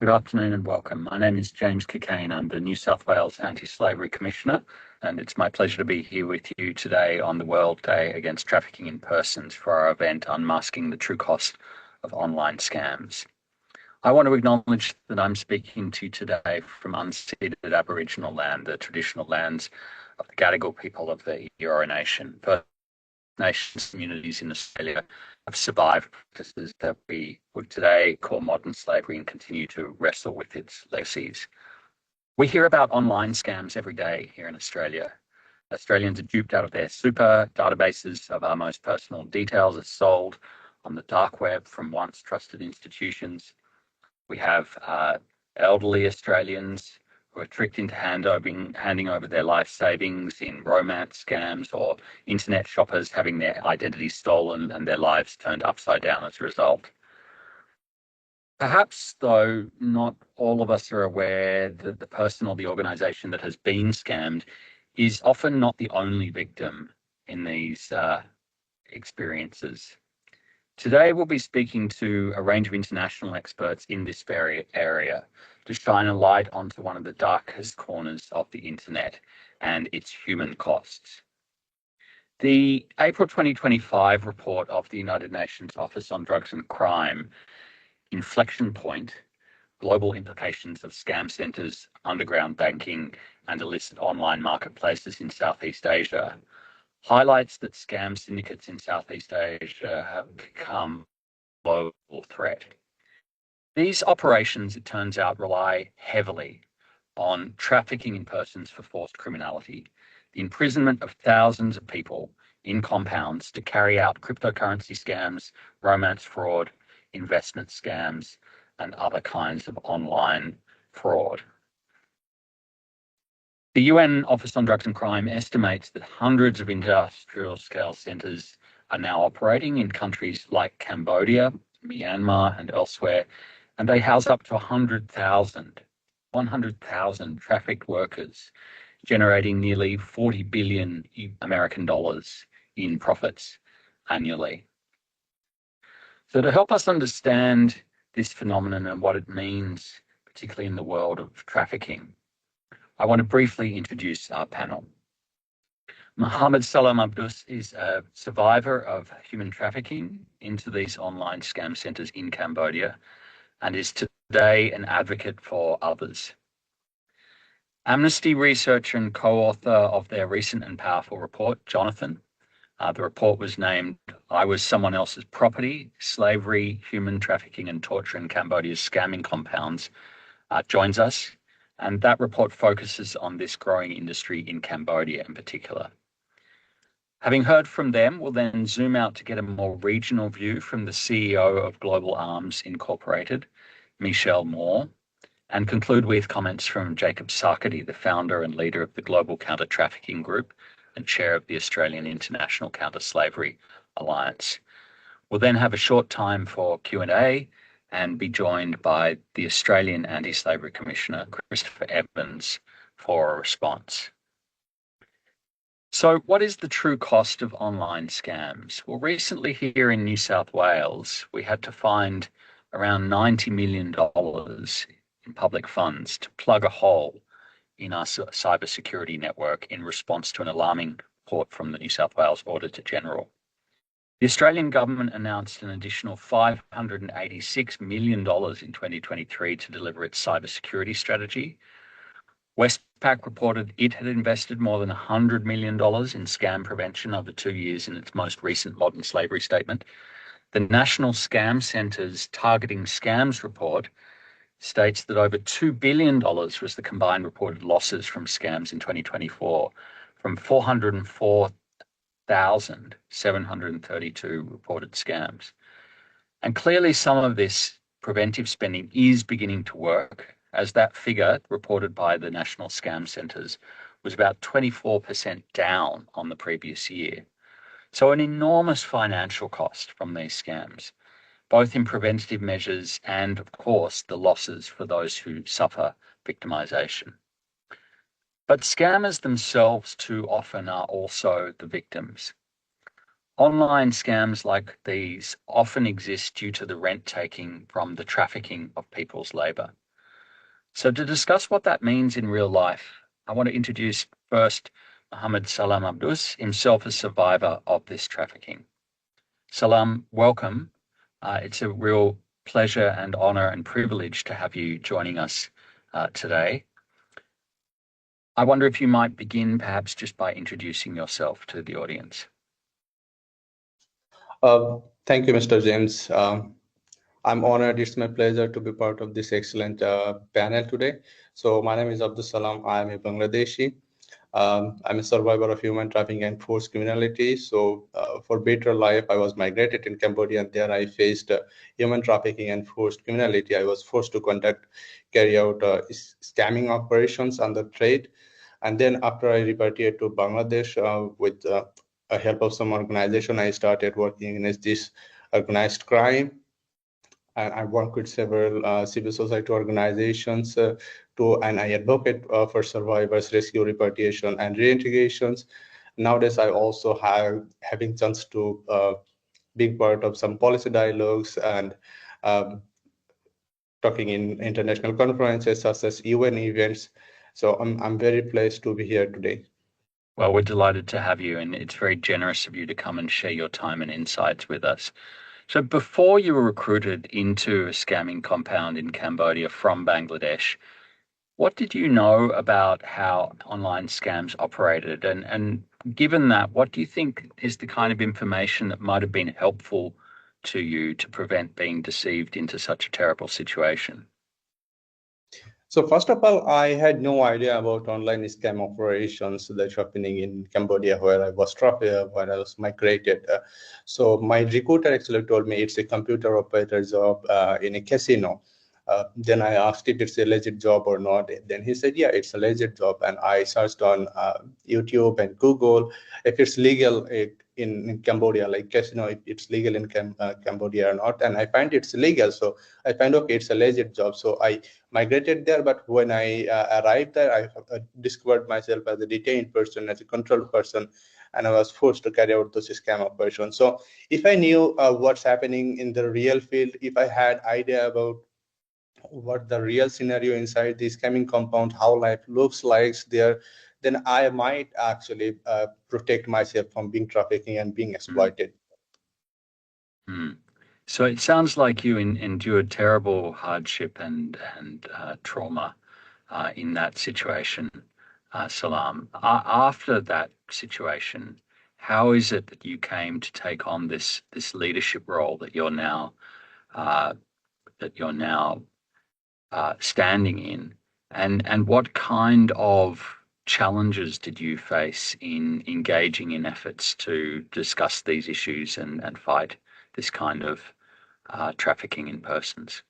Good afternoon and welcome. My name is James Cockayne. I'm the New South Wales Anti-Slavery Commissioner, and it's my pleasure to be here with you today on the World Day Against Trafficking in Persons for our event Unmasking the True Cost of Online Scams. I want to acknowledge that I'm speaking to you today from unceded Aboriginal land, the traditional lands of the Gadigal people of the Eora Nation. First Nations communities in Australia have survived practices that we would today call modern slavery and continue to wrestle with its legacies. We hear about online scams every day here in Australia. Australians are duped out of their super databases of our most personal details are sold on the dark web from once trusted institutions. We have elderly Australians who are tricked into handing over their life savings in romance scams, or internet shoppers having their identities stolen and their lives turned upside down as a result. Perhaps, though, not all of us are aware that the person or the organisation that has been scammed is often not the only victim in these experiences. Today, we'll be speaking to a range of international experts in this very area to shine a light onto one of the darkest corners of the internet and its human costs. The April 2025 report of the United Nations Office on Drugs and Crime, Inflection Point, Global Implications of Scam Centres, Underground Banking and Illicit Online Marketplaces in Southeast Asia, highlights that scam syndicates in Southeast Asia have become a global threat. These operations, it turns out, rely heavily on trafficking in persons for forced criminality, the imprisonment of thousands of people in compounds to carry out cryptocurrency scams, romance fraud, investment scams, and other kinds of online fraud. The UN Office on Drugs and Crime estimates that hundreds of industrial-scale centres are now operating in countries like Cambodia, Myanmar, and elsewhere, and they house up to 100,000 trafficked workers, generating nearly 40 billion American dollars in profits annually. So to help us understand this phenomenon and what it means, particularly in the world of trafficking, I want to briefly introduce our panel. Mohammed Salam Abdus is a survivor of human trafficking into these online scam centres in Cambodia and is today an advocate for others. Amnesty researcher and co-author of their recent and powerful report, Jonathan. The report was named "I Was Someone Else's Property, Slavery, Human Trafficking and Torture in Cambodia's Scamming Compounds," joins us. And that report focuses on this growing industry in Cambodia in particular. Having heard from them, we'll then zoom out to get a more regional view from the CEO of Global Arms Incorporated, Michelle Moore, and conclude with comments from Jacob Sarkady, the founder and leader of the Global Counter-Trafficking Group and chair of the Australian International Counter-Slavery Alliance. We'll then have a short time for Q&A and be joined by the Australian Anti-Slavery Commissioner, Christopher Evans, for a response. So what is the true cost of online scams? Well, recently here in New South Wales, we had to find around $90 million in public funds to plug a hole in our cybersecurity network in response to an alarming report from the New South Wales Auditor General. The Australian government announced an additional $586 million in 2023 to deliver its cybersecurity strategy. Westpac reported it had invested more than $100 million in scam prevention over 2 years in its most recent modern slavery statement. The National Scam Centre's Targeting Scams report states that over $2 billion was the combined reported losses from scams in 2024, from 404,732 reported scams. And clearly some of this preventive spending is beginning to work, as that figure reported by the National Scam Centres was about 24% down on the previous year. So an enormous financial cost from these scams, both in preventative measures and, of course, the losses for those who suffer victimisation. But scammers themselves too often are also the victims. Online scams like these often exist due to the rent taking from the trafficking of people's labour. So to discuss what that means in real life, I want to introduce first Muhammad Salam Abdus, himself a survivor of this trafficking. Salam, welcome. It's a real pleasure and honor and privilege to have you joining us today. I wonder if you might begin perhaps just by introducing yourself to the audience. Thank you, Mr. James. I'm honored. It's my pleasure to be part of this excellent panel today. So my name is Abdul Salam. I'm a Bangladeshi. I'm a survivor of human trafficking and forced criminality. So for better life, I was migrated in Cambodia, and there I faced human trafficking and forced criminality. I was forced to carry out scamming operations under trade. And then after I repatriated to Bangladesh with a help of some organization, I started working against this organized crime. And I work with several civil society organizations and I advocate for survivors, rescue, repatriation, and reintegrations. Nowadays, I also having chance to be part of some policy dialogues and um, talking in international conferences such as UN events. So I'm very pleased to be here today. Well, we're delighted to have you, and it's very generous of you to come and share your time and insights with us. So, before you were recruited into a scamming compound in Cambodia from Bangladesh, what did you know about how online scams operated? And given that, what do you think is the kind of information that might have been helpful to you to prevent being deceived into such a terrible situation? So first of all, I had no idea about online scam operations that's happening in Cambodia, where I was migrated. So my recruiter actually told me it's a computer operator job in a casino. Then I asked if it's a legit job or not. Then he said, yeah, it's a legit job. And I searched on YouTube and Google if it's legal in Cambodia, like casino, if it's legal in Cambodia or not. And I find it's legal. So I find, okay, it's a legit job. So I migrated there, but when I arrived there, I discovered myself as a detained person, as a controlled person, and I was forced to carry out those scam operations. So if I knew what's happening in the real field, if I had idea about what the real scenario inside the scamming compound, how life looks like there, then I might actually protect myself from being trafficking and being Mm, exploited. mm. So it sounds like you endured terrible hardship and trauma in that situation, Salam. After that situation, how is it that you came to take on this leadership role uh, that you're now standing in, and what kind of challenges did you face in engaging in efforts to discuss these issues and fight this kind of trafficking in persons?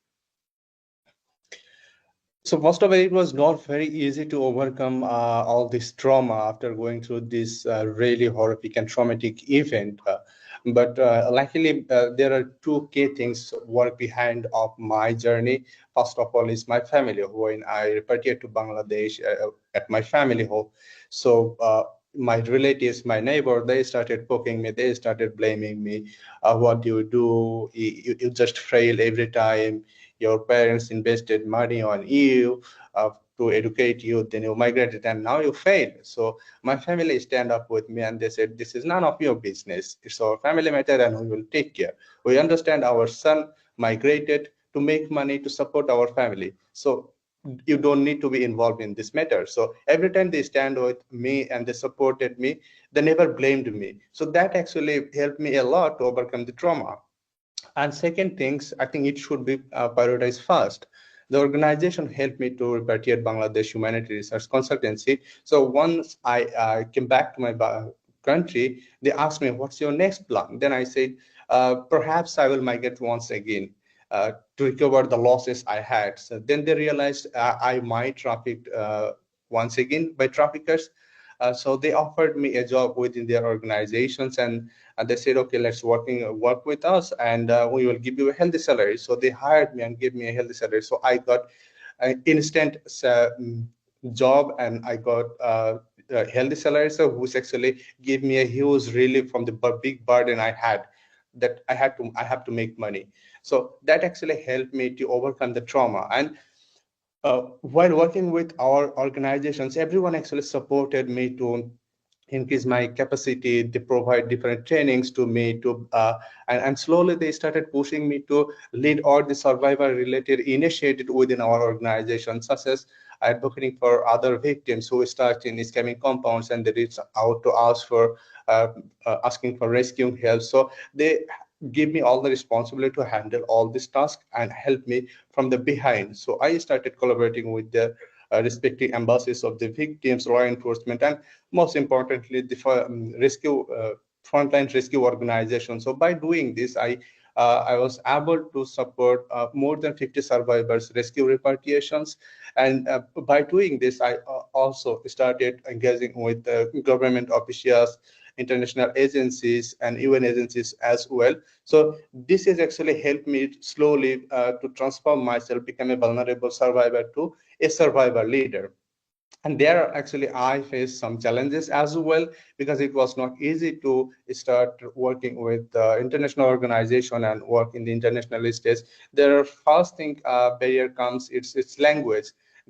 So first of all, it was not very easy to overcome all this trauma after going through this really horrific and traumatic event. But luckily, there are two key things work behind of my journey. First of all, is my family. When I repatriated to Bangladesh at my family home, so my relatives, my neighbor, they started poking me. They started blaming me. What do you do? You just fail every time. Your parents invested money on you to educate you, then you migrated and now you failed. So my family stand up with me and they said, this is none of your business. It's our family matter and we will take care. We understand our son migrated to make money to support our family. So you don't need to be involved in this matter. So every time they stand with me and they supported me, they never blamed me. So that actually helped me a lot to overcome the trauma. And second things, I think it should be prioritized first. The organization helped me to repatriate Bangladesh Humanitarian Research Consultancy. So once I came back to my country, they asked me, what's your next plan? Then I said, perhaps I will migrate once again to recover the losses I had. So then they realized I might trafficked once again by traffickers. So they offered me a job within their organizations, and they said, okay, let's work with us, and we will give you a healthy salary. So they hired me and gave me a healthy salary. So I got an instant job, and I got a healthy salary, so which actually gave me a huge relief from the big burden I had, that I have to make money. So that actually helped me to overcome the trauma. And While working with our organizations, everyone actually supported me to increase my capacity. They provide different trainings to me and slowly they started pushing me to lead all the survivor related initiatives within our organization, such as advocating for other victims who start in scamming compounds and they reach out to us for uh, asking for rescue help. So they give me all the responsibility to handle all this task and help me from the behind. So I started collaborating with the respective embassies of the victims, law enforcement, and most importantly, the rescue frontline rescue organization. So by doing this, I was able to support more than 50 survivors rescue repatriations, and by doing this, I also started engaging with government officials, international agencies, and UN agencies as well. So this has actually helped me slowly to transform myself, become a vulnerable survivor to a survivor leader. And there actually I faced some challenges as well, because it was not easy to start working with international organization and work in the international stage. There first thing barrier comes, it's language.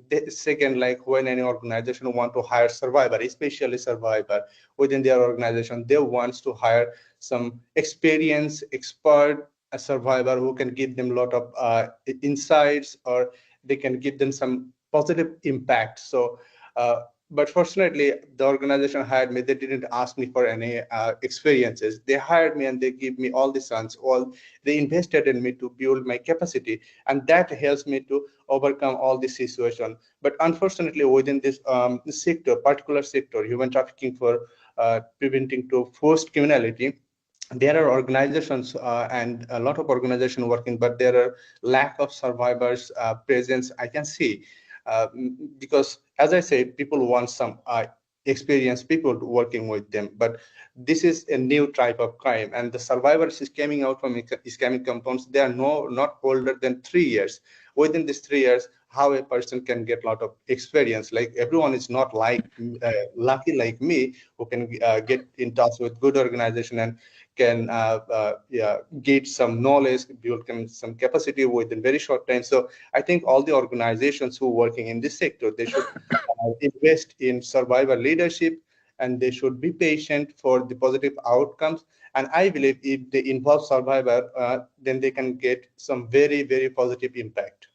The second, like when any organization want to hire survivor, especially survivor within their organization, they wants to hire some experienced expert, a survivor who can give them a lot of insights, or they can give them some positive impact. So uh, but fortunately, the organization hired me. They didn't ask me for any experiences. They hired me and they give me all the chance. All they invested in me to build my capacity, and that helps me to overcome all this situation. But unfortunately, within this sector, particular sector, human trafficking for preventing to forced criminality, there are organizations and a lot of organizations working, but there are lack of survivors presence I can see, uh, because as I said, people want some experienced people working with them. But this is a new type of crime, and the survivors is coming out from scamming compounds. They are not older than 3 years. Within these 3 years, how a person can get a lot of experience? Like everyone is not like lucky like me, who can get in touch with good organization and can yeah, get some knowledge, build some capacity within very short time. So I think all the organizations who are working in this sector, they should invest in survivor leadership, and they should be patient for the positive outcomes. And I believe if they involve survivor, then they can get some very, very positive impact.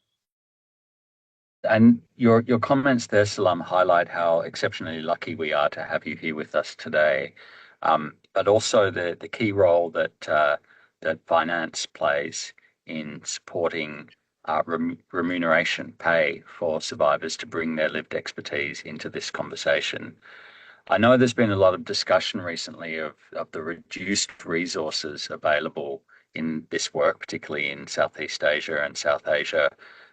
And your comments there, Salam, highlight how exceptionally lucky we are to have you here with us today, but also the key role that finance plays in supporting remuneration pay for survivors to bring their lived expertise into this conversation. I know there's been a lot of discussion recently of the reduced resources available in this work, particularly in Southeast Asia and South Asia,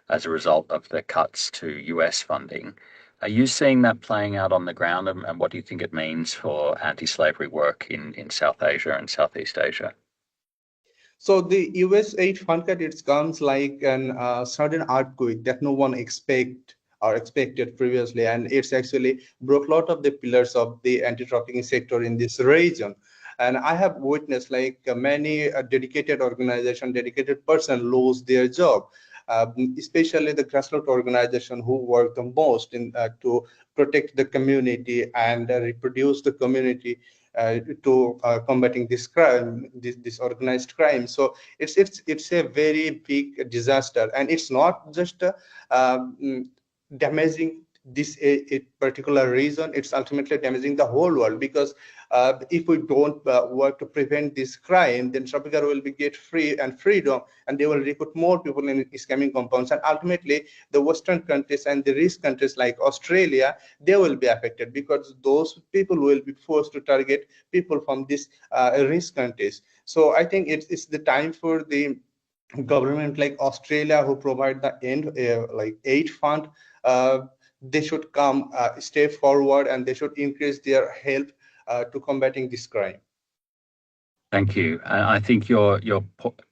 as a result of the cuts to US funding. Are you seeing that playing out on the ground, and what do you think it means for anti-slavery work in South Asia and Southeast Asia? So the US aid fund cut, it comes like an sudden earthquake that no one expected previously, and it's actually broke a lot of the pillars of the anti-trafficking sector in this region. And I have witnessed like many dedicated organization, dedicated person lose their job. Especially the grassroots organization who work the most in to protect the community and reproduce the community to combating this crime, this organized crime. So it's a very big disaster, and it's not just damaging this a particular region. It's ultimately damaging the whole world, because if we don't work to prevent this crime, then trafficker will be get free and freedom, and they will recruit more people in scamming compounds, and ultimately the Western countries and the rich countries like Australia, they will be affected, because those people will be forced to target people from these rich countries. So I think it's the time for the government like Australia, who provide the end like aid fund, uh, they should come step forward, and they should increase their help to combating this crime. Thank you. I think your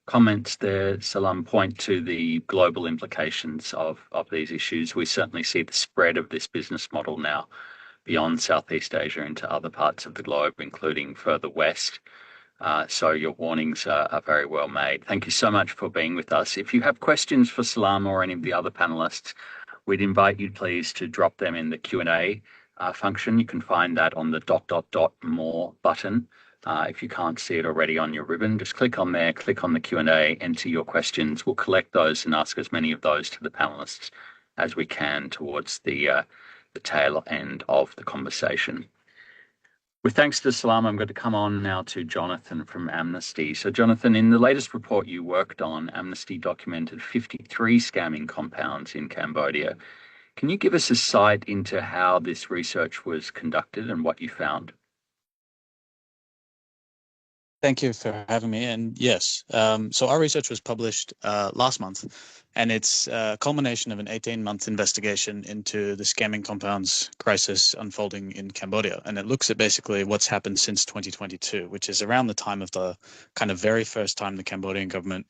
comments there, Salam, point to the global implications of these issues. We certainly see the spread of this business model now beyond Southeast Asia into other parts of the globe, including further west. So your warnings are very well made. Thank you so much for being with us. If you have questions for Salam or any of the other panelists, we'd invite you please to drop them in the Q&A function. You can find that on the ... more button. If you can't see it already on your ribbon, just click on there, click on the Q&A, enter your questions. We'll collect those and ask as many of those to the panelists as we can towards the tail end of the conversation. With thanks to Salam, I'm going to come on now to Jonathan from Amnesty. So Jonathan, in the latest report you worked on, Amnesty documented 53 scamming compounds in Cambodia. Can you give us a sight into how this research was conducted and what you found? Thank you for having me. And yes, so our research was published last month, and it's a culmination of an 18-month investigation into the scamming compounds crisis unfolding in Cambodia. And it looks at basically what's happened since 2022, which is around the time of the kind of very first time the Cambodian government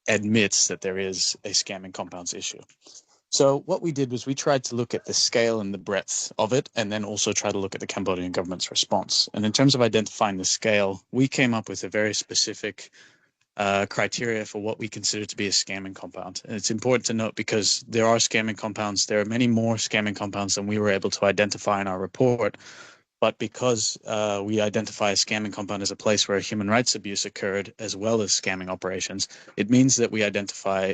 admits that there is a scamming compounds issue. So what we did was we tried to look at the scale and the breadth of it, and then also try to look at the Cambodian government's response. And in terms of identifying the scale, we came up with a very specific criteria for what we consider to be a scamming compound. And it's important to note because there are scamming compounds. There are many more scamming compounds than we were able to identify in our report. But because we identify a scamming compound as a place where human rights abuse occurred, as well as scamming operations, it means that we identify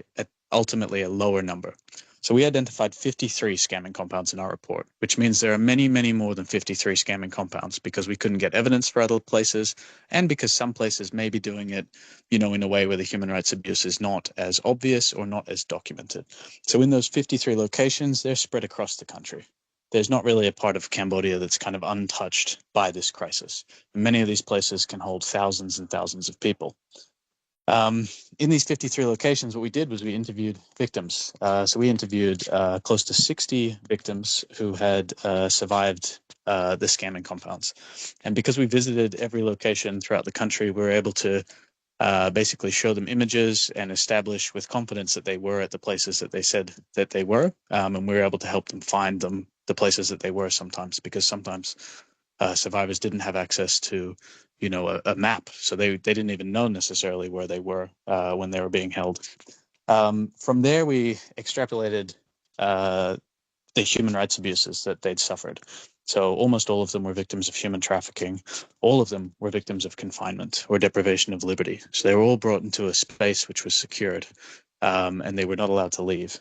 ultimately a lower number. So we identified 53 scamming compounds in our report, which means there are many, many more than 53 scamming compounds because we couldn't get evidence for other places, and because some places may be doing it, in a way where the human rights abuse is not as obvious or not as documented. So in those 53 locations, they're spread across the country. There's not really a part of Cambodia that's kind of untouched by this crisis. And many of these places can hold thousands and thousands of people. In these 53 locations, what we did was we interviewed victims. So we interviewed close to 60 victims who had survived the scamming compounds. And because we visited every location throughout the country, we were able to basically show them images and establish with confidence that they were at the places that they said that they were. And we were able to help them find the places that they were sometimes, because sometimes survivors didn't have access to a map, so they didn't even know necessarily where they were when they were being held. From there, we extrapolated the human rights abuses that they'd suffered. So almost all of them were victims of human trafficking. All of them were victims of confinement or deprivation of liberty. So they were all brought into a space which was secured, and they were not allowed to leave.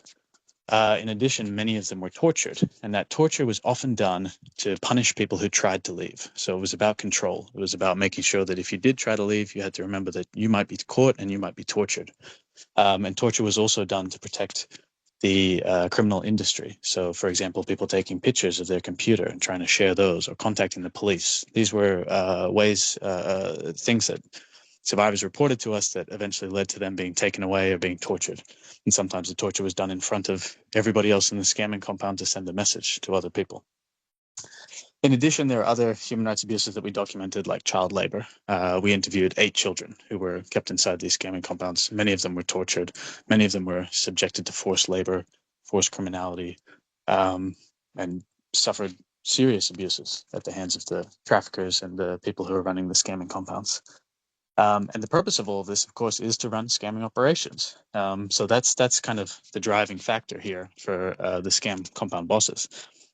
In addition, many of them were tortured, and that torture was often done to punish people who tried to leave. So it was about control. It was about making sure that if you did try to leave, you had to remember that you might be caught and you might be tortured. And torture was also done to protect the criminal industry. So, for example, people taking pictures of their computer and trying to share those, or contacting the police. These were things that survivors reported to us that eventually led to them being taken away or being tortured. And sometimes the torture was done in front of everybody else in the scamming compound to send a message to other people. In addition, there are other human rights abuses that we documented, like child labor. We interviewed 8 children who were kept inside these scamming compounds. Many of them were tortured. Many of them were subjected to forced labor, forced criminality, and suffered serious abuses at the hands of the traffickers and the people who are running the scamming compounds. And the purpose of all of this, of course, is to run scamming operations. So that's kind of the driving factor here for the scam compound bosses.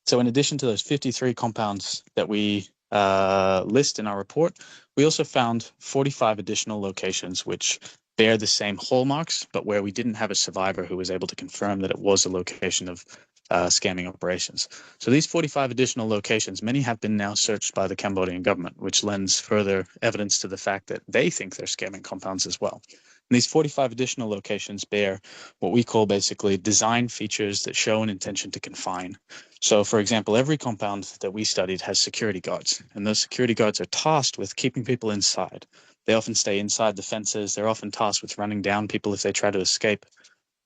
So in addition to those 53 compounds that we list in our report, we also found 45 additional locations which bear the same hallmarks, but where we didn't have a survivor who was able to confirm that it was a location of scamming operations. So these 45 additional locations, many have been now searched by the Cambodian government, which lends further evidence to the fact that they think they're scamming compounds as well. And these 45 additional locations bear what we call basically design features that show an intention to confine. So, for example, every compound that we studied has security guards, and those security guards are tasked with keeping people inside. They often stay inside the fences. They're often tasked with running down people if they try to escape.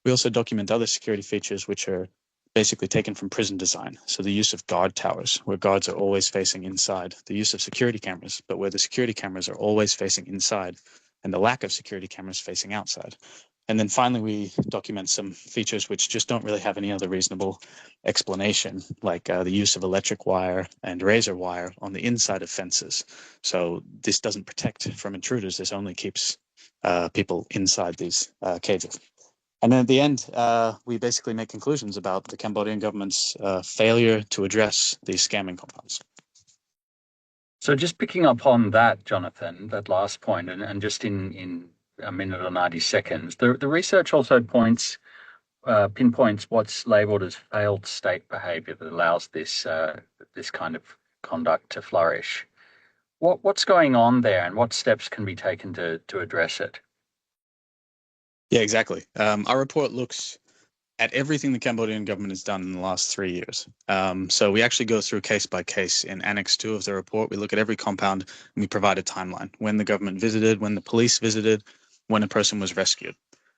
We also document other security features which are basically taken from prison design. So the use of guard towers, where guards are always facing inside. The use of security cameras, but where the security cameras are always facing inside, and the lack of security cameras facing outside. And then finally, we document some features which just don't really have any other reasonable explanation, like the use of electric wire and razor wire on the inside of fences. So this doesn't protect from intruders. This only keeps people inside these cages. And then at the end, we basically make conclusions about the Cambodian government's failure to address these scamming compounds. So just picking up on that, Jonathan, that last point, and just in a minute or 90 seconds, the research also pinpoints what's labelled as failed state behaviour that allows this this kind of conduct to flourish. What's going on there, and what steps can be taken to address it? Yeah, exactly. Our report looks at everything the Cambodian government has done in the last 3 years. So we actually go through case by case in Annex 2 of the report. We look at every compound and we provide a timeline, when the government visited, when the police visited, when a person was rescued.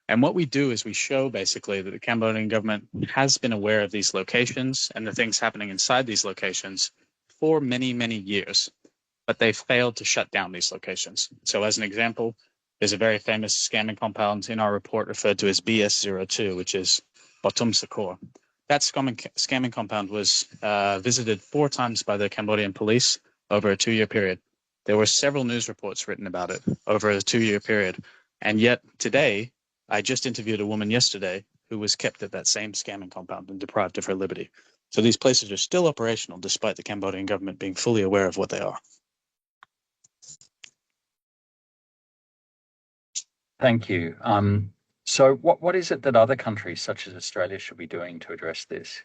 And what we do is we show basically that the Cambodian government has been aware of these locations and the things happening inside these locations for many, many years, but they failed to shut down these locations. So as an example, there's a very famous scamming compound in our report referred to as BS02, which is Bottom Sakor. That scamming compound was visited 4 times by the Cambodian police over a 2-year period. There were several news reports written about it over a 2-year period. And yet today, I just interviewed a woman yesterday who was kept at that same scamming compound and deprived of her liberty. So these places are still operational despite the Cambodian government being fully aware of what they are. Thank you. So what is it that other countries such as Australia should be doing to address this?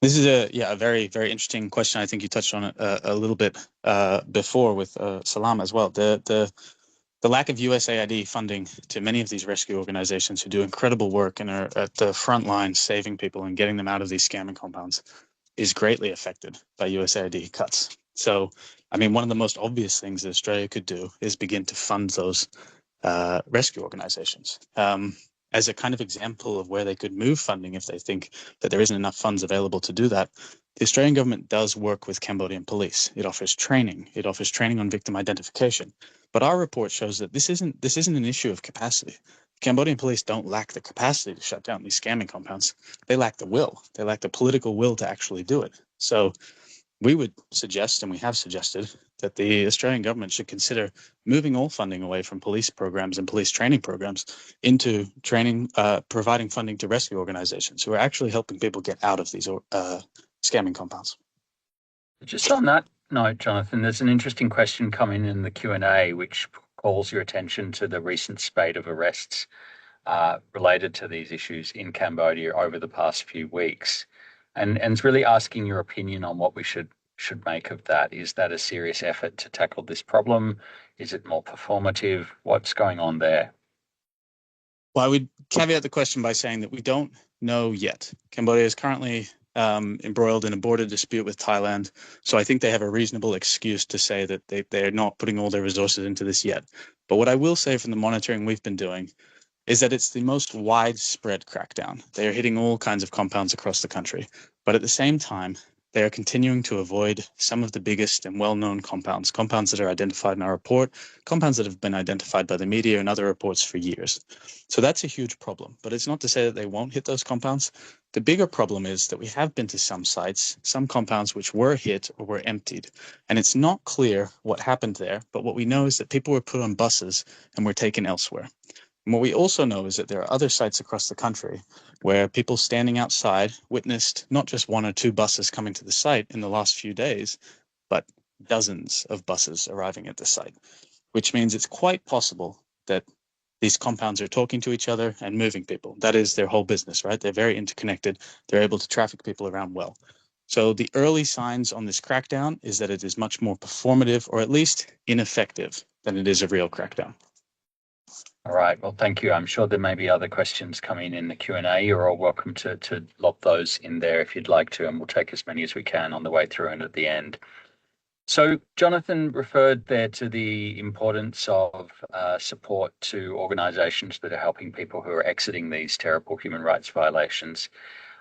This is a very, very interesting question. I think you touched on it a little bit before with Salam as well. The lack of USAID funding to many of these rescue organizations who do incredible work and are at the front line saving people and getting them out of these scamming compounds is greatly affected by USAID cuts. So, I mean, one of the most obvious things that Australia could do is begin to fund those rescue organizations. As a kind of example of where they could move funding if they think that there isn't enough funds available to do that, the Australian government does work with Cambodian police. It offers training. It offers training on victim identification. But our report shows that this isn't an issue of capacity. Cambodian police don't lack the capacity to shut down these scamming compounds. They lack the will. They lack the political will to actually do it. So we would suggest, and we have suggested, that the Australian government should consider moving all funding away from police programs and police training programs into training, providing funding to rescue organizations who are actually helping people get out of these scamming compounds. Just on that note, Jonathan, there's an interesting question coming in the Q&A which calls your attention to the recent spate of arrests related to these issues in Cambodia over the past few weeks. And it's really asking your opinion on what we should make of that. Is that a serious effort to tackle this problem? Is it more performative? What's going on there? Well, I would caveat the question by saying that we don't know yet. Cambodia is currently embroiled in a border dispute with Thailand, so I think they have a reasonable excuse to say that they're not putting all their resources into this yet. But what I will say from the monitoring we've been doing is that it's the most widespread crackdown. They are hitting all kinds of compounds across the country. But at the same time, they are continuing to avoid some of the biggest and well-known compounds that are identified in our report, compounds that have been identified by the media and other reports for years. So that's a huge problem. But it's not to say that they won't hit those compounds. The bigger problem is that we have been to some sites, some compounds which were hit or were emptied. And it's not clear what happened there, but what we know is that people were put on buses and were taken elsewhere. And what we also know is that there are other sites across the country where people standing outside witnessed not just 1 or 2 buses coming to the site in the last few days, but dozens of buses arriving at the site, which means it's quite possible that these compounds are talking to each other and moving people. That is their whole business, right? They're very interconnected. They're able to traffic people around well. So the early signs on this crackdown is that it is much more performative or at least ineffective than it is a real crackdown. All right. Well, thank you. I'm sure there may be other questions coming in the Q&A. You're all welcome to lob those in there if you'd like to, and we'll take as many as we can on the way through and at the end. So Jonathan referred there to the importance of support to organisations that are helping people who are exiting these terrible human rights violations.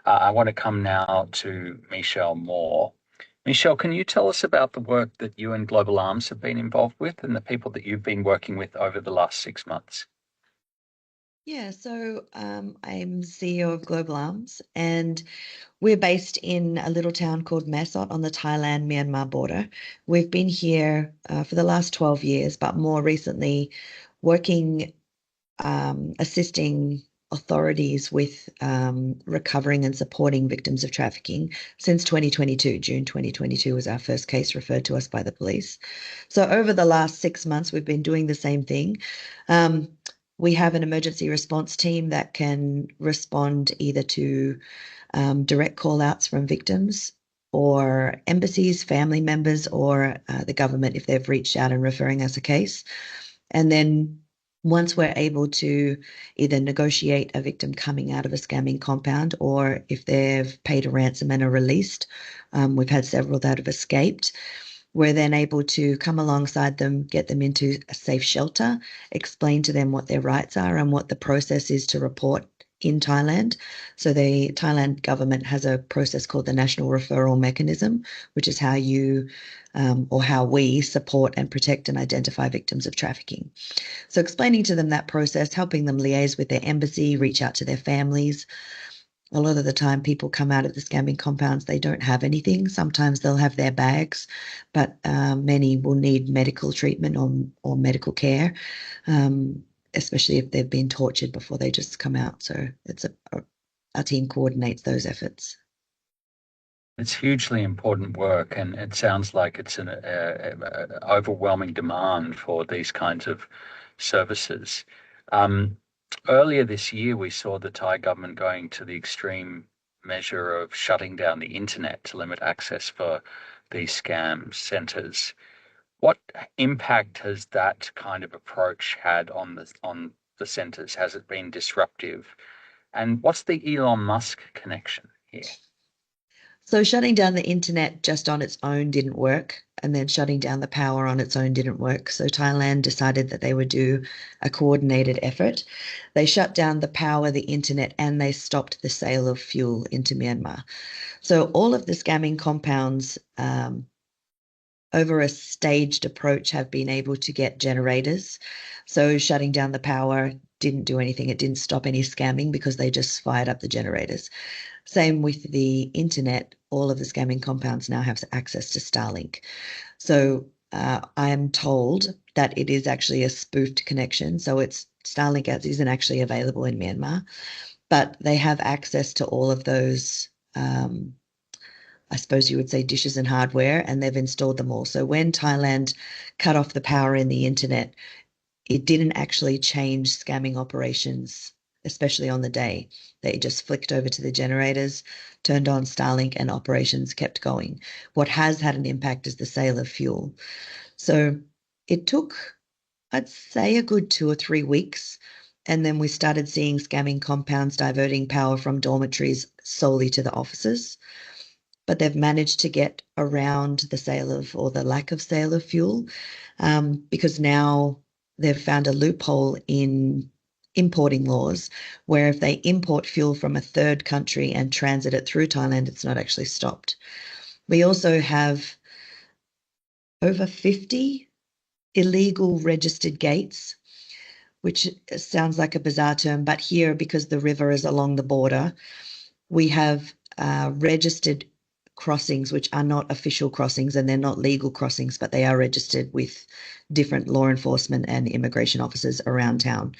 I want to come now to Michelle Moore. Michelle, can you tell us about the work that you and Global Arms have been involved with and the people that you've been working with over the last 6 months? Yeah, so I'm CEO of Global Arms, and we're based in a little town called Mesot on the Thailand-Myanmar border. We've been here for the last 12 years, but more recently working assisting authorities with recovering and supporting victims of trafficking since 2022. June 2022 was our first case referred to us by the police. So over the last 6 months, we've been doing the same thing. We have an emergency response team that can respond either to direct call outs from victims or embassies, family members, or the government if they've reached out and referring us a case. And then once we're able to either negotiate a victim coming out of a scamming compound, or if they've paid a ransom and are released, we've had several that have escaped, we're then able to come alongside them, get them into a safe shelter, explain to them what their rights are and what the process is to report in Thailand. So the Thailand government has a process called the National Referral Mechanism, which is how you or how we support and protect and identify victims of trafficking. So explaining to them that process, helping them liaise with their embassy, reach out to their families. A lot of the time people come out of the scamming compounds, they don't have anything. Sometimes they'll have their bags, but many will need medical treatment or medical care, especially if they've been tortured before they just come out. So it's our team coordinates those efforts. It's hugely important work, and it sounds like it's an overwhelming demand for these kinds of services. Earlier this year, we saw the Thai government going to the extreme measure of shutting down the internet to limit access for these scam centers. What impact has that kind of approach had on the centers? Has it been disruptive? And what's the Elon Musk connection here? So shutting down the internet just on its own didn't work, and then shutting down the power on its own didn't work. So Thailand decided that they would do a coordinated effort. They shut down the power, the internet, and they stopped the sale of fuel into Myanmar. So all of the scamming compounds over a staged approach have been able to get generators. So shutting down the power didn't do anything. It didn't stop any scamming because they just fired up the generators. Same with the internet. All of the scamming compounds now have access to Starlink. So I am told that it is actually a spoofed connection. So it's Starlink isn't actually available in Myanmar, but they have access to all of those, I suppose you would say, dishes and hardware, and they've installed them all. So when Thailand cut off the power in the internet, it didn't actually change scamming operations, especially on the day. They just flicked over to the generators, turned on Starlink, and operations kept going. What has had an impact is the sale of fuel. So it took, I'd say, a good 2 or 3 weeks. And then we started seeing scamming compounds diverting power from dormitories solely to the offices. But they've managed to get around the sale of, or the lack of sale of fuel, because now they've found a loophole in importing laws where if they import fuel from a third country and transit it through Thailand, it's not actually stopped. We also have over 50 illegal registered gates, which sounds like a bizarre term, but here, because the river is along the border, we have registered crossings, which are not official crossings and they're not legal crossings, but they are registered with different law enforcement and immigration officers around town.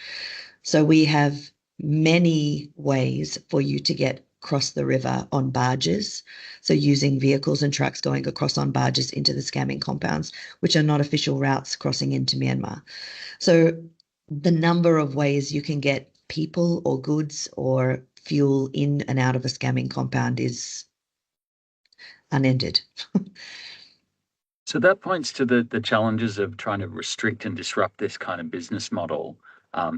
So we have many ways for you to get across the river on barges. So using vehicles and trucks going across on barges into the scamming compounds, which are not official routes crossing into Myanmar. So the number of ways you can get people or goods or fuel in and out of a scamming compound is unended. So that points to the challenges of trying to restrict and disrupt this kind of business model,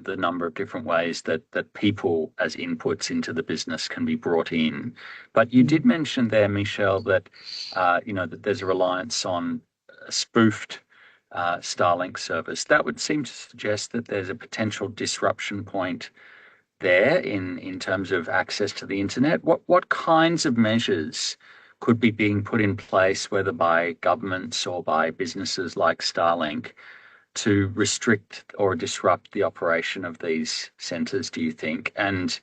the number of different ways that people as inputs into the business can be brought in. But you did mention there, Michelle, that that there's a reliance on a spoofed Starlink service. That would seem to suggest that there's a potential disruption point there in terms of access to the internet. What kinds of measures could be being put in place, whether by governments or by businesses like Starlink, to restrict or disrupt the operation of these centres, do you think? And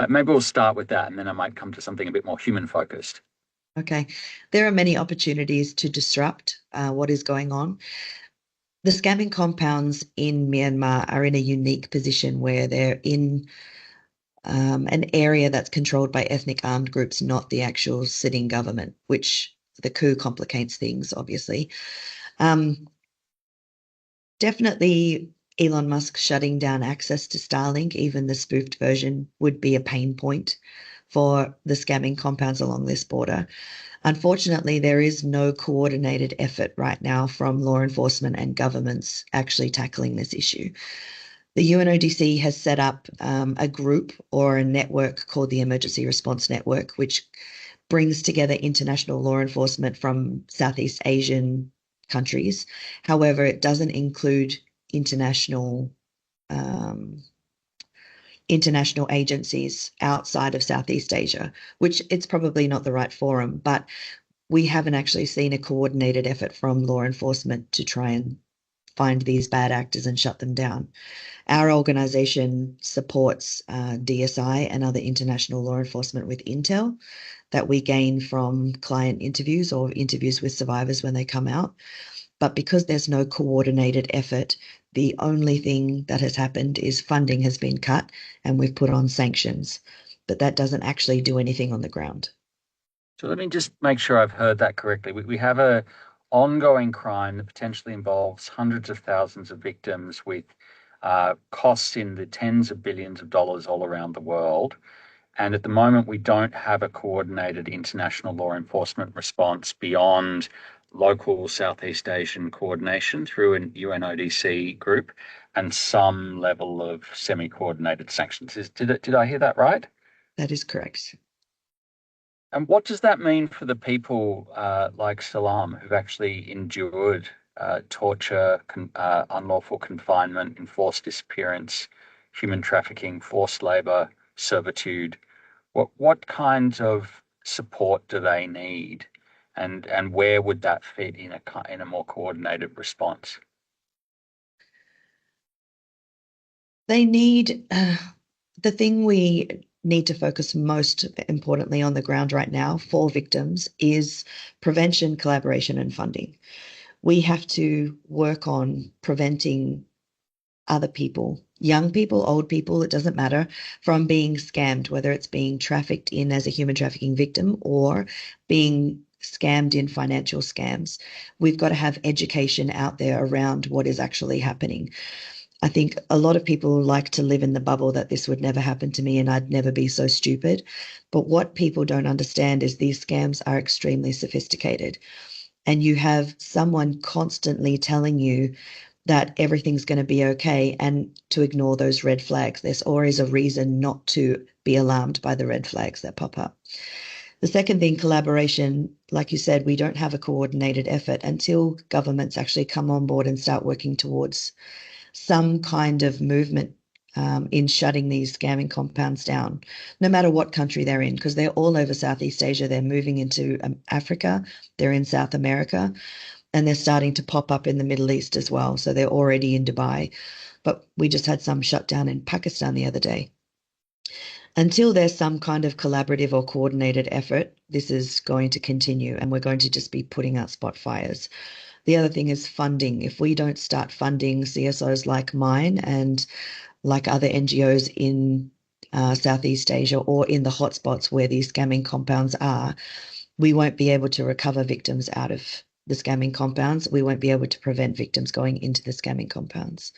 maybe we'll start with that, and then I might come to something a bit more human focused. Okay. There are many opportunities to disrupt what is going on. The scamming compounds in Myanmar are in a unique position where they're in an area that's controlled by ethnic armed groups, not the actual sitting government, which the coup complicates things, obviously. Definitely Elon Musk shutting down access to Starlink, even the spoofed version, would be a pain point for the scamming compounds along this border. Unfortunately, there is no coordinated effort right now from law enforcement and governments actually tackling this issue. The UNODC has set up a group or a network called the Emergency Response Network, which brings together international law enforcement from Southeast Asian countries. However, it doesn't include international agencies outside of Southeast Asia, which it's probably not the right forum, but we haven't actually seen a coordinated effort from law enforcement to try and find these bad actors and shut them down. Our organization supports DSI and other international law enforcement with intel that we gain from client interviews or interviews with survivors when they come out. But because there's no coordinated effort, the only thing that has happened is funding has been cut and we've put on sanctions. But that doesn't actually do anything on the ground. So let me just make sure I've heard that correctly. We have a ongoing crime that potentially involves hundreds of thousands of victims with costs in the tens of billions of dollars all around the world. And at the moment, we don't have a coordinated international law enforcement response beyond local Southeast Asian coordination through an UNODC group and some level of semi-coordinated sanctions. Did I hear that right? That is correct. And what does that mean for the people like Salam who've actually endured torture, unlawful confinement, enforced disappearance, human trafficking, forced labor, servitude? What kinds of support do they need, and where would that fit in a more coordinated response? They need the thing we need to focus most importantly on the ground right now for victims is prevention, collaboration, and funding. We have to work on preventing other people, young people, old people, it doesn't matter, from being scammed, whether it's being trafficked in as a human trafficking victim or being scammed in financial scams. We've got to have education out there around what is actually happening. I think a lot of people like to live in the bubble that this would never happen to me and I'd never be so stupid. But what people don't understand is these scams are extremely sophisticated. And you have someone constantly telling you that everything's going to be okay and to ignore those red flags. There's always a reason not to be alarmed by the red flags that pop up. The second thing, collaboration, like you said, we don't have a coordinated effort until governments actually come on board and start working towards some kind of movement in shutting these scamming compounds down, no matter what country they're in, because they're all over Southeast Asia. They're moving into Africa, they're in South America, and they're starting to pop up in the Middle East as well. So they're already in Dubai, but we just had some shut down in Pakistan the other day. Until there's some kind of collaborative or coordinated effort, this is going to continue and we're going to just be putting out spot fires. The other thing is funding. If we don't start funding CSOs like mine and like other NGOs in Southeast Asia or in the hotspots where these scamming compounds are, we won't be able to recover victims out of the scamming compounds. We won't be able to prevent victims going into the scamming compounds.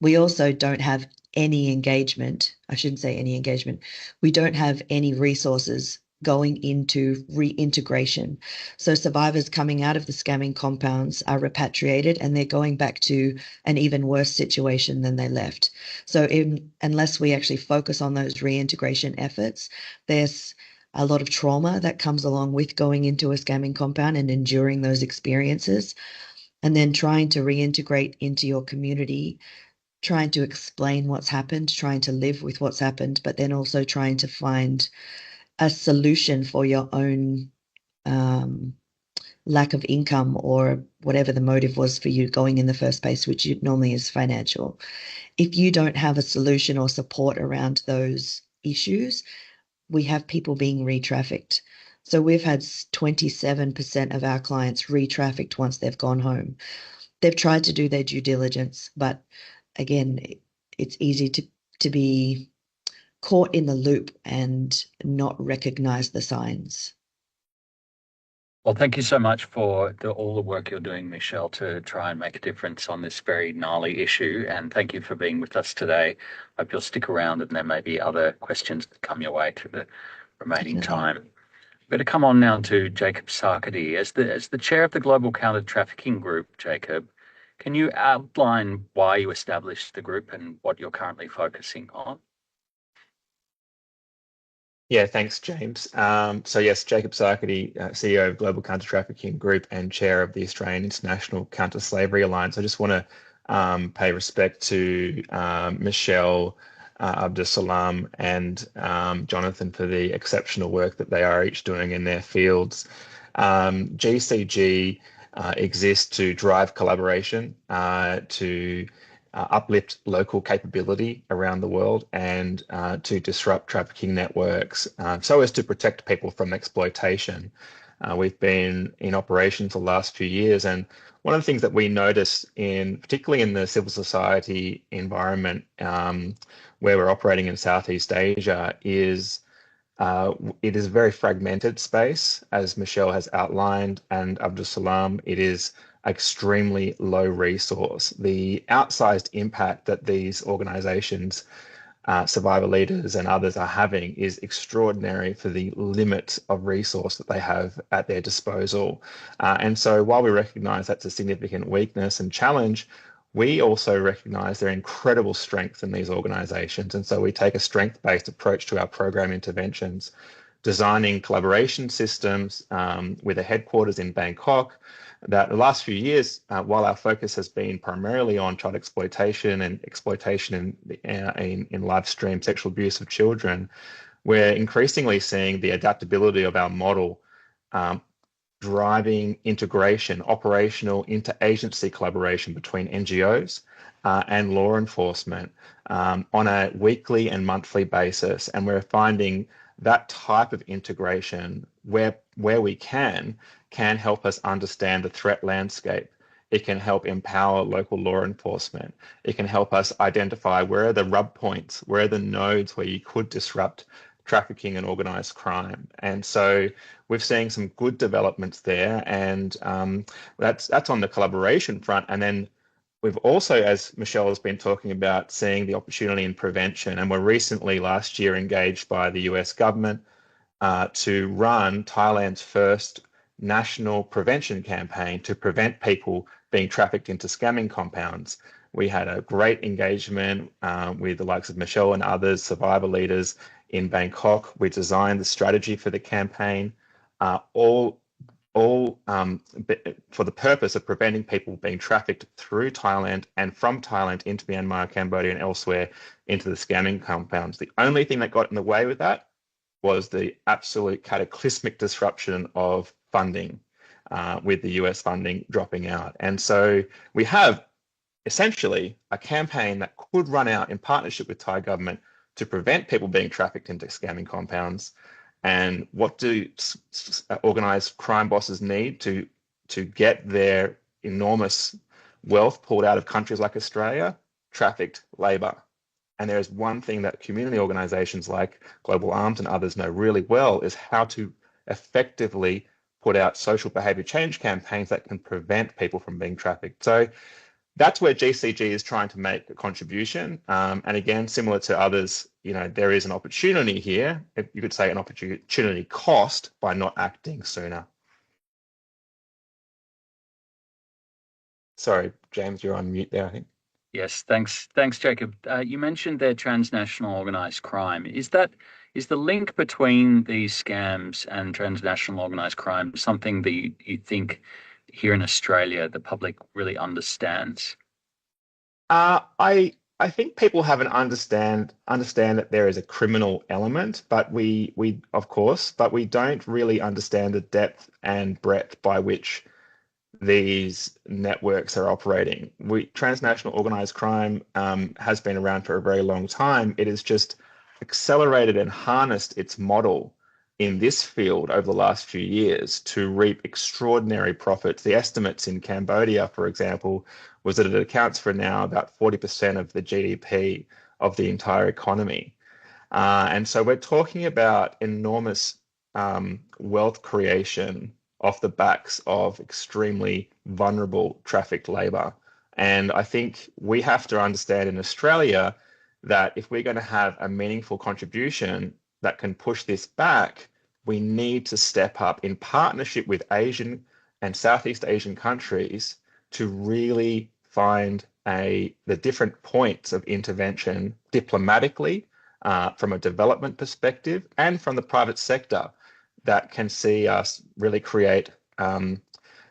We also don't have any engagement. I shouldn't say any engagement. We don't have any resources going into reintegration. So survivors coming out of the scamming compounds are repatriated and they're going back to an even worse situation than they left. So unless we actually focus on those reintegration efforts, there's a lot of trauma that comes along with going into a scamming compound and enduring those experiences, and then trying to reintegrate into your community, trying to explain what's happened, trying to live with what's happened, but then also trying to find a solution for your own lack of income or whatever the motive was for you going in the first place, which normally is financial. If you don't have a solution or support around those issues, we have people being re-trafficked. So we've had 27% of our clients re-trafficked once they've gone home. they've tried to do their due diligence, but again, it's easy to be caught in the loop and not recognize the signs. Well, thank you so much for all the work you're doing, Michelle, to try and make a difference on this very gnarly issue. And thank you for being with us today. Hope you'll stick around and there may be other questions that come your way through the remaining Definitely. time. I'm going to come on now to Jacob Sarkady. As the chair of the Global Counter Trafficking Group, Jacob, can you outline why you established the group and what you're currently focusing on? Yeah, thanks, James. So yes, Jacob Sarkady, CEO of Global Counter Trafficking Group and chair of the Australian International Counter Slavery Alliance. I just want to pay respect to Michelle, Abdusalam, and Jonathan for the exceptional work that they are each doing in their fields. GCG exists to drive collaboration, to uplift local capability around the world, and to disrupt trafficking networks so as to protect people from exploitation. We've been in operation for the last few years, and one of the things that we notice particularly in the civil society environment where we're operating in Southeast Asia is it is a very fragmented space, as Michelle has outlined, and Abdusalam, it is extremely low resource. The outsized impact that these organizations, survivor leaders and others are having is extraordinary for the limit of resource that they have at their disposal. And so while we recognize that's a significant weakness and challenge, we also recognize their incredible strength in these organizations. And so we take a strength-based approach to our program interventions, designing collaboration systems with a headquarters in Bangkok. That the last few years, while our focus has been primarily on child exploitation and exploitation in live stream sexual abuse of children, we're increasingly seeing the adaptability of our model driving integration, operational interagency collaboration between NGOs and law enforcement on a weekly and monthly basis. And we're finding that type of integration where we can help us understand the threat landscape. It can help empower local law enforcement. It can help us identify where are the rub points, where are the nodes where you could disrupt trafficking and organized crime. And so we're seeing some good developments there, and that's on the collaboration front. And then we've also, as Michelle has been talking about, seeing the opportunity in prevention. And we're recently, last year, engaged by the US government to run Thailand's first national prevention campaign to prevent people being trafficked into scamming compounds. We had a great engagement with the likes of Michelle and others, survivor leaders in Bangkok. We designed the strategy for the campaign, all for the purpose of preventing people being trafficked through Thailand and from Thailand into Myanmar, Cambodia, and elsewhere into the scamming compounds. The only thing that got in the way with that was the absolute cataclysmic disruption of funding, with the US funding dropping out. And so we have essentially a campaign that could run out in partnership with Thai government to prevent people being trafficked into scamming compounds. And what do organized crime bosses need to get their enormous wealth pulled out of countries like Australia? Trafficked labor. And there is one thing that community organizations like Global Arms and others know really well, is how to effectively put out social behavior change campaigns that can prevent people from being trafficked. So that's where GCG is trying to make a contribution. And again, similar to others, there is an opportunity here. You could say an opportunity cost by not acting sooner. Sorry, James, you're on mute there, I think. Yes, thanks, Jacob. You mentioned their transnational organized crime. Is the link between these scams and transnational organized crime something that you think here in Australia the public really understands? I think people haven't understand that there is a criminal element, but we don't really understand the depth and breadth by which these networks are operating. Transnational organized crime has been around for a very long time. It has just accelerated and harnessed its model in this field over the last few years to reap extraordinary profits. The estimates in Cambodia, for example, was that it accounts for now about 40% of the GDP of the entire economy. And so we're talking about enormous wealth creation off the backs of extremely vulnerable trafficked labor. And I think we have to understand in Australia that if we're going to have a meaningful contribution that can push this back, we need to step up in partnership with Asian and Southeast Asian countries to really find the different points of intervention diplomatically, from a development perspective, and from the private sector that can see us really create,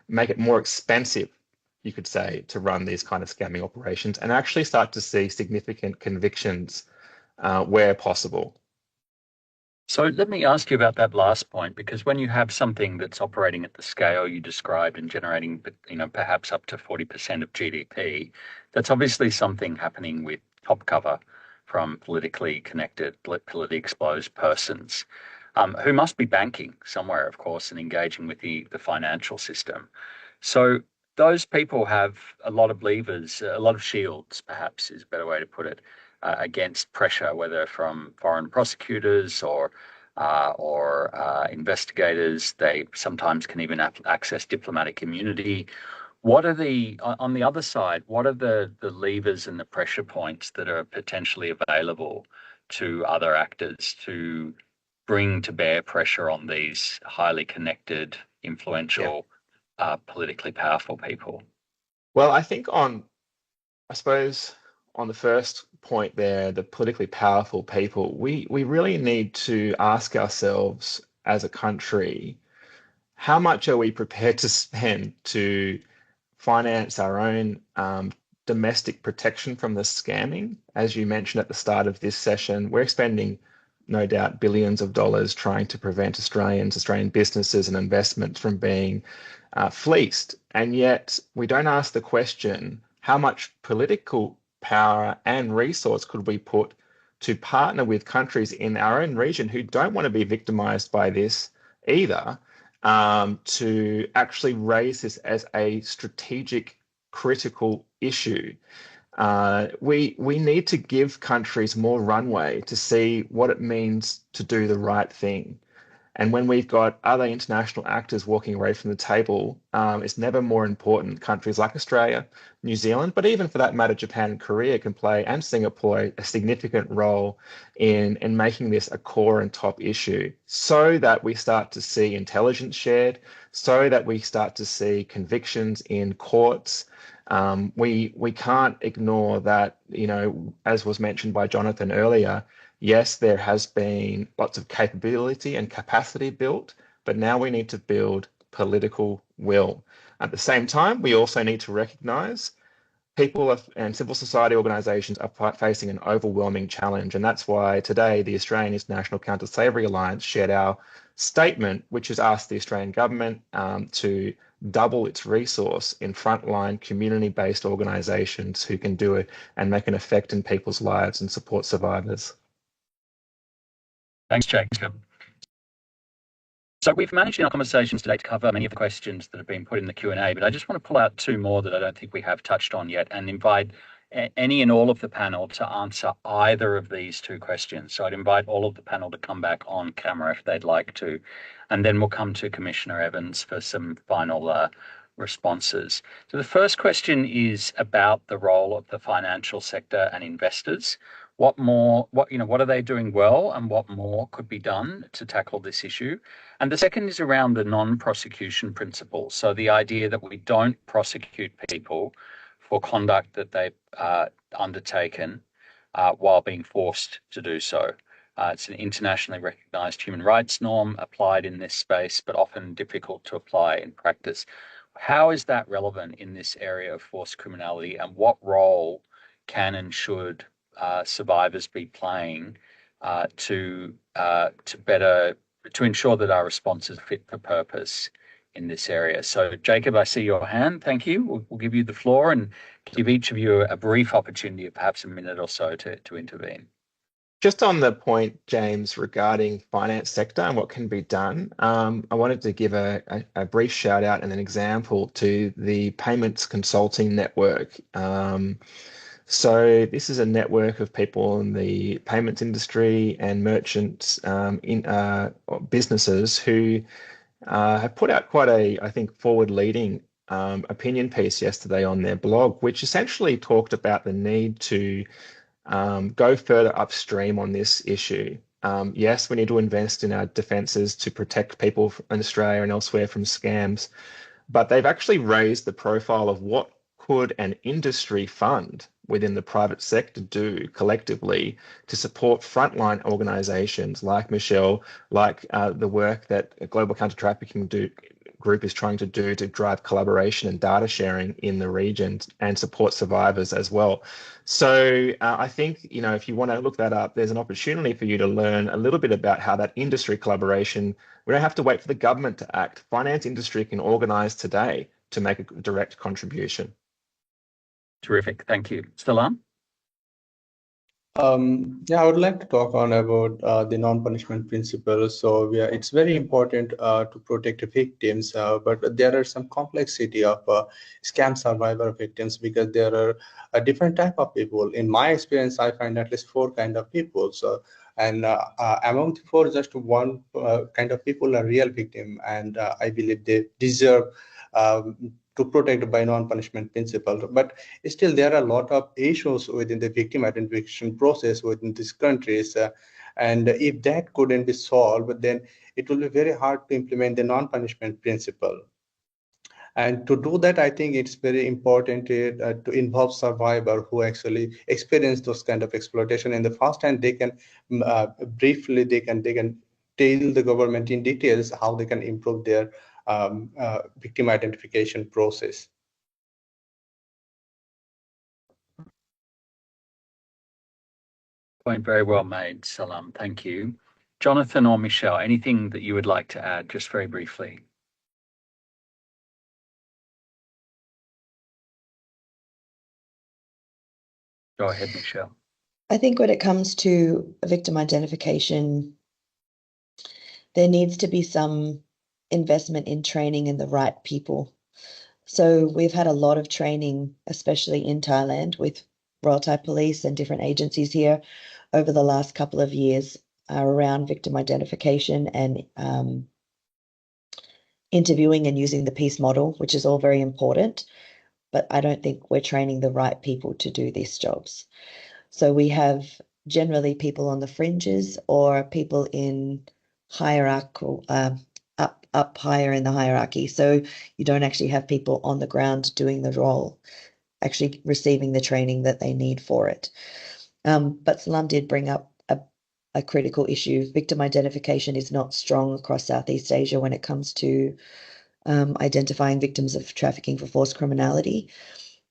make it more expensive, you could say, to run these kind of scamming operations and actually start to see significant convictions where possible. So let me ask you about that last point, because when you have something that's operating at the scale you described and generating, perhaps up to 40% of GDP, that's obviously something happening with top cover from politically connected, politically exposed persons, who must be banking somewhere, of course, and engaging with the financial system. So those people have a lot of levers, a lot of shields, perhaps is a better way to put it, against pressure, whether from foreign prosecutors or investigators. They sometimes can even access diplomatic immunity. What are on the other side, what are the levers and the pressure points that are potentially available to other actors to bring to bear pressure on these highly connected, influential, politically powerful people? Well, I think I suppose on the first point there, the politically powerful people, we really need to ask ourselves as a country, how much are we prepared to spend to finance our own domestic protection from the scamming? As you mentioned at the start of this session, we're spending no doubt billions of dollars trying to prevent Australian businesses and investments from being fleeced. And yet we don't ask the question, how much political power and resource could we put to partner with countries in our own region who don't want to be victimized by this either, to actually raise this as a strategic, critical issue. We need to give countries more runway to see what it means to do the right thing. And when we've got other international actors walking away from the table, it's never more important. Countries like Australia, New Zealand, but even for that matter, Japan and Korea can play, and Singapore, a significant role in making this a core and top issue, so that we start to see intelligence shared, so that we start to see convictions in courts. We can't ignore that, as was mentioned by Jonathan earlier. Yes, there has been lots of capability and capacity built, but now we need to build political will. At the same time, we also need to recognize people and civil society organisations are facing an overwhelming challenge. And that's why today the Australian International Counter-Slavery Alliance shared our statement, which has asked the Australian government to double its resource in frontline community-based organisations who can do it and make an effect in people's lives and support survivors. Thanks, Jacob. So we've managed in our conversations today to cover many of the questions that have been put in the Q&A, but I just want to pull out two more that I don't think we have touched on yet and invite any and all of the panel to answer either of these two questions. So I'd invite all of the panel to come back on camera if they'd like to, and then we'll come to Commissioner Evans for some final responses. So the first question is about the role of the financial sector and investors. What are they doing well, and what more could be done to tackle this issue? And the second is around the non-prosecution principle. So the idea that we don't prosecute people for conduct that they've undertaken while being forced to do so. It's an internationally recognized human rights norm applied in this space, but often difficult to apply in practice. How is that relevant in this area of forced criminality, and what role can and should survivors be playing to ensure that our response is fit for purpose in this area? So, Jacob, I see your hand. Thank you. We'll give you the floor and give each of you a brief opportunity of perhaps a minute or so to intervene. Just on the point, James, regarding finance sector and what can be done, I wanted to give a brief shout out and an example to the Payments Consulting Network. So this is a network of people in the payments industry and merchants in businesses who have put out quite a, I think, forward-leading opinion piece yesterday on their blog, which essentially talked about the need to go further upstream on this issue. Yes, we need to invest in our defences to protect people in Australia and elsewhere from scams, but they've actually raised the profile of what could an industry fund within the private sector do collectively to support frontline organizations like Michelle, like the work that Global Counter-Trafficking Group is trying to do to drive collaboration and data sharing in the region and support survivors as well. So I think, if you want to look that up, there's an opportunity for you to learn a little bit about how that industry collaboration, we don't have to wait for the government to act. Finance industry can organize today to make a direct contribution. Terrific. Thank you. Salam? Yeah, I would like to talk on about the non-punishment principle. So it's very important to protect victims, but there are some complexity of scam survivor victims because there are a different type of people. In my experience, I find at least 4 kind of people. So, and among the 4, just one kind of people are real victim, and I believe they deserve to protect by non-punishment principle. But still, there are a lot of issues within the victim identification process within these countries. And if that couldn't be solved, then it will be very hard to implement the non-punishment principle. And to do that, I think it's very important to involve survivor who actually experience those kind of exploitation in the first hand. They can briefly, they can tell the government in details how they can improve their victim identification process. Point very well made, Salam. Thank you. Jonathan or Michelle, anything that you would like to add, just very briefly? Go ahead, Michelle. I think when it comes to victim identification, there needs to be some investment in training in the right people. So we've had a lot of training, especially in Thailand, with Royal Thai Police and different agencies here over the last couple of years around victim identification and interviewing and using the peace model, which is all very important. But I don't think we're training the right people to do these jobs. So we have generally people on the fringes or people in hierarchical, up higher in the hierarchy. So you don't actually have people on the ground doing the role, actually receiving the training that they need for it. But Salam did bring up a critical issue. Victim identification is not strong across Southeast Asia when it comes to identifying victims of trafficking for forced criminality.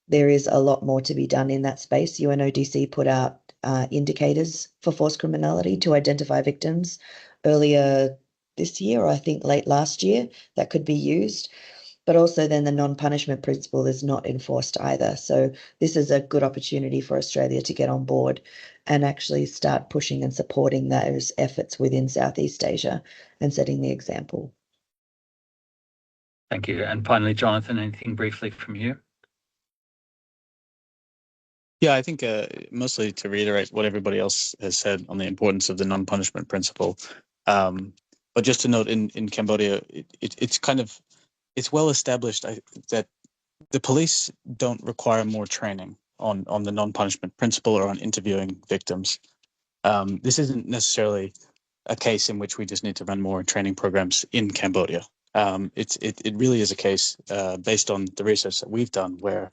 There is a lot more to be done in that space. UNODC put out indicators for forced criminality to identify victims earlier this year, or I think late last year, that could be used. But also then the non-punishment principle is not enforced either. So this is a good opportunity for Australia to get on board and actually start pushing and supporting those efforts within Southeast Asia and setting the example. Thank you. And finally, Jonathan, anything briefly from you? Yeah, I think mostly to reiterate what everybody else has said on the importance of the non-punishment principle. But just to note, in Cambodia, it's well established that the police don't require more training on the non-punishment principle or on interviewing victims. This isn't necessarily a case in which we just need to run more training programs in Cambodia. It really is a case based on the research that we've done where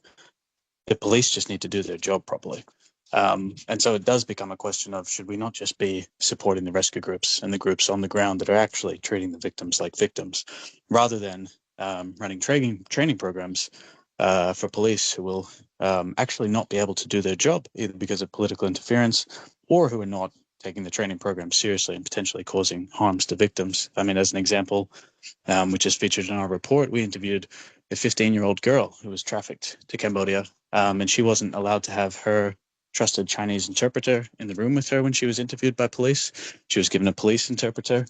the police just need to do their job properly. And so it does become a question of, should we not just be supporting the rescue groups and the groups on the ground that are actually treating the victims like victims, rather than running training programs for police who will actually not be able to do their job, either because of political interference or who are not taking the training program seriously and potentially causing harms to victims. I mean, as an example, which is featured in our report, we interviewed a 15-year-old girl who was trafficked to Cambodia, and she wasn't allowed to have her trusted Chinese interpreter in the room with her when she was interviewed by police. She was given a police interpreter.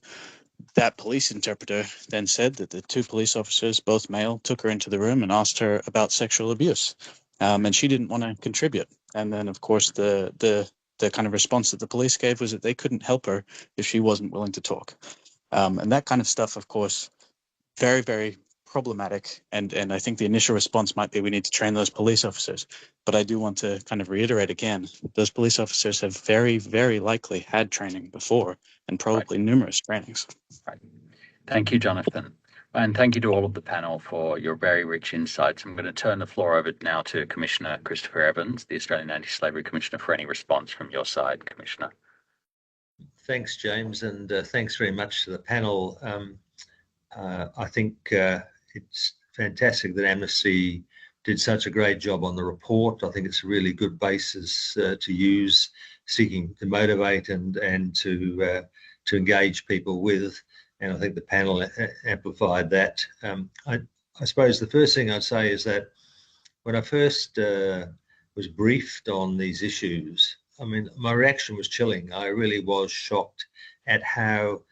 That police interpreter then said that the two police officers, both male, took her into the room and asked her about sexual abuse. And she didn't want to contribute. And then, of course, the kind of response that the police gave was that they couldn't help her if she wasn't willing to talk. And that kind of stuff, of course, very, very problematic. And I think the initial response might be we need to train those police officers. But I do want to kind of reiterate again, those police officers have very, very likely had training before, and probably numerous trainings. Right. Thank you, Jonathan. And thank you to all of the panel for your very rich insights. I'm going to turn the floor over now to Commissioner Christopher Evans, the Australian Anti-Slavery Commissioner, for any response from your side, Commissioner. Thanks, James, and thanks very much to the panel. I think it's fantastic that Amnesty did such a great job on the report. I think it's a really good basis to use, seeking to motivate and to engage people with. And I think the panel amplified that. I suppose the first thing I'd say is that when I first was briefed on these issues, I mean, my reaction was chilling. I really was shocked at how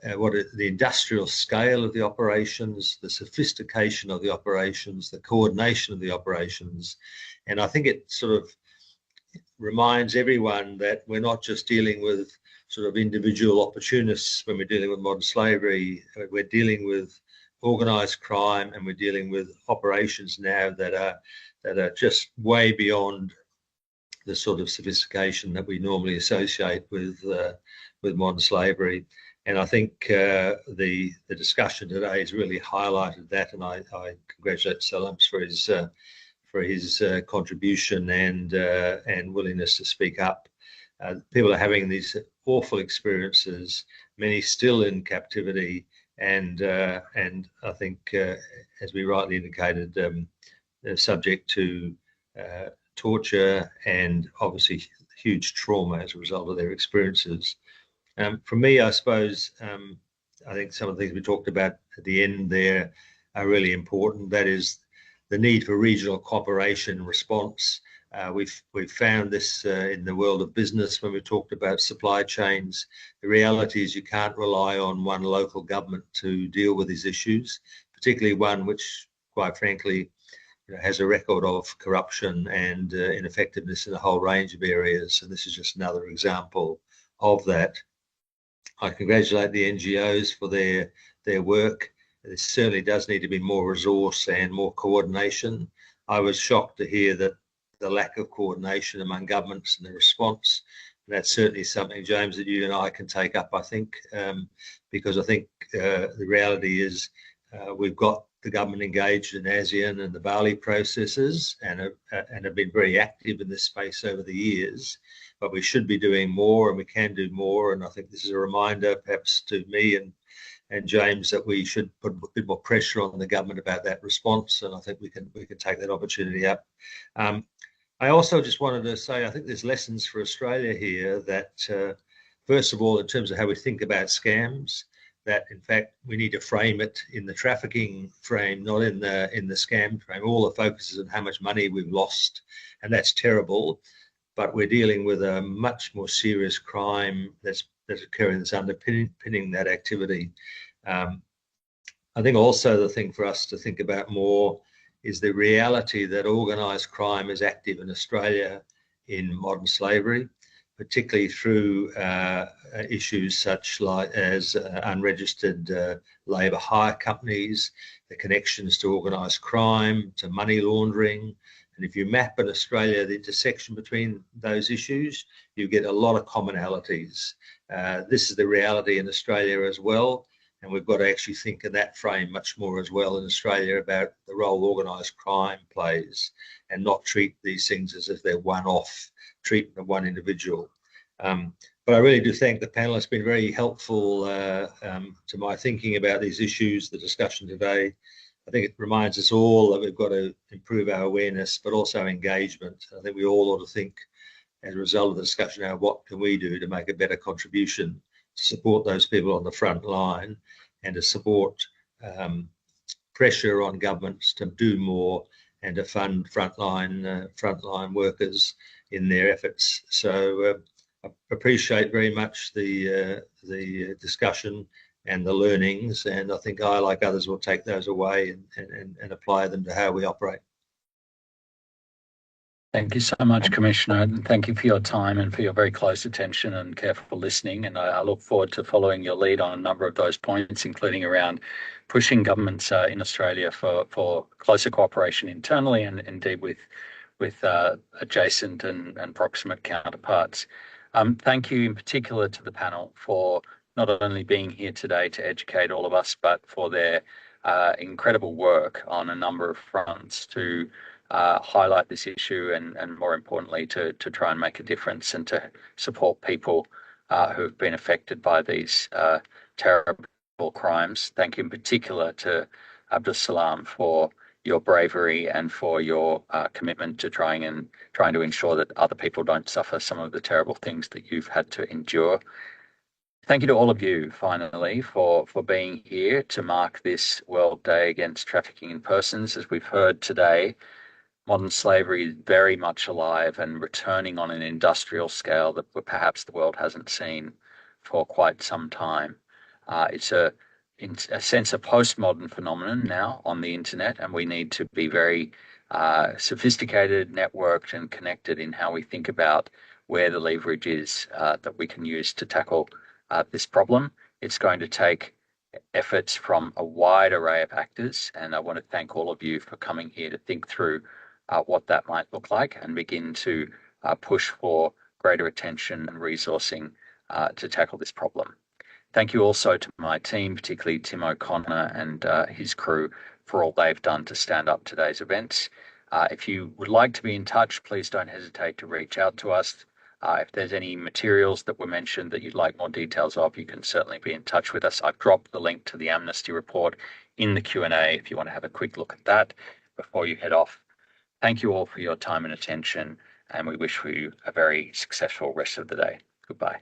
the industrial scale of the operations, the sophistication of the operations, the coordination of the operations. And I think it sort of reminds everyone that we're not just dealing with sort of individual opportunists when we're dealing with modern slavery. We're dealing with organised crime, and we're dealing with operations now that are just way beyond the sort of sophistication that we normally associate with modern slavery. And I think the discussion today has really highlighted that, and I congratulate Salams for his contribution and willingness to speak up. People are having these awful experiences, many still in captivity, and I think, as we rightly indicated, they're subject to torture and obviously huge trauma as a result of their experiences. For me, I suppose, I think some of the things we talked about at the end there are really important. That is the need for regional cooperation and response. We've found this in the world of business when we talked about supply chains. The reality is you can't rely on one local government to deal with these issues, particularly one which, quite frankly, has a record of corruption and ineffectiveness in a whole range of areas. And this is just another example of that. I congratulate the NGOs for their work. There certainly does need to be more resource and more coordination. I was shocked to hear that the lack of coordination among governments and the response. And that's certainly something, James, that you and I can take up, I think, because I think the reality is we've got the government engaged in ASEAN and the Bali processes and have been very active in this space over the years. But we should be doing more, and we can do more. And I think this is a reminder, perhaps to me and James, that we should put a bit more pressure on the government about that response. And I think we can take that opportunity up. I also just wanted to say, I think there's lessons for Australia here that, first of all, in terms of how we think about scams, that in fact we need to frame it in the trafficking frame, not in the scam frame. All the focus is on how much money we've lost, and that's terrible. But we're dealing with a much more serious crime that's occurring, that's underpinning that activity. I think also the thing for us to think about more is the reality that organised crime is active in Australia in modern slavery, particularly through issues such as unregistered labour hire companies, the connections to organised crime, to money laundering. And if you map in Australia the intersection between those issues, you get a lot of commonalities. This is the reality in Australia as well. And we've got to actually think in that frame much more as well in Australia about the role organised crime plays, and not treat these things as if they're one-off treatment of one individual. But I really do thank the panel. It's been very helpful to my thinking about these issues, the discussion today. I think it reminds us all that we've got to improve our awareness, but also engagement. I think we all ought to think, as a result of the discussion now, what can we do to make a better contribution to support those people on the front line, and to support pressure on governments to do more and to fund frontline workers in their efforts. So I appreciate very much the discussion and the learnings, and I think I, like others, will take those away and apply them to how we operate. Thank you so much, Commissioner, and thank you for your time and for your very close attention and careful listening. And I look forward to following your lead on a number of those points, including around pushing governments in Australia for closer cooperation internally and indeed with adjacent and proximate counterparts. Thank you in particular to the panel for not only being here today to educate all of us, but for their incredible work on a number of fronts to highlight this issue and more importantly to try and make a difference and to support people who have been affected by these terrible crimes. Thank you in particular to Abdus Salam for your bravery and for your commitment to trying to ensure that other people don't suffer some of the terrible things that you've had to endure. Thank you to all of you, finally, for being here to mark this World Day Against Trafficking in Persons. As we've heard today, modern slavery is very much alive and returning on an industrial scale that perhaps the world hasn't seen for quite some time. It's in a sense, a postmodern phenomenon now on the internet, and we need to be very sophisticated, networked, and connected in how we think about where the leverage is that we can use to tackle this problem. It's going to take efforts from a wide array of actors, and I want to thank all of you for coming here to think through what that might look like and begin to push for greater attention and resourcing to tackle this problem. Thank you also to my team, particularly Tim O'Connor and his crew, for all they've done to stand up today's events. If you would like to be in touch, please don't hesitate to reach out to us. If there's any materials that were mentioned that you'd like more details of, you can certainly be in touch with us. I've dropped the link to the Amnesty report in the Q&A if you want to have a quick look at that before you head off. Thank you all for your time and attention, and we wish you a very successful rest of the day. Goodbye.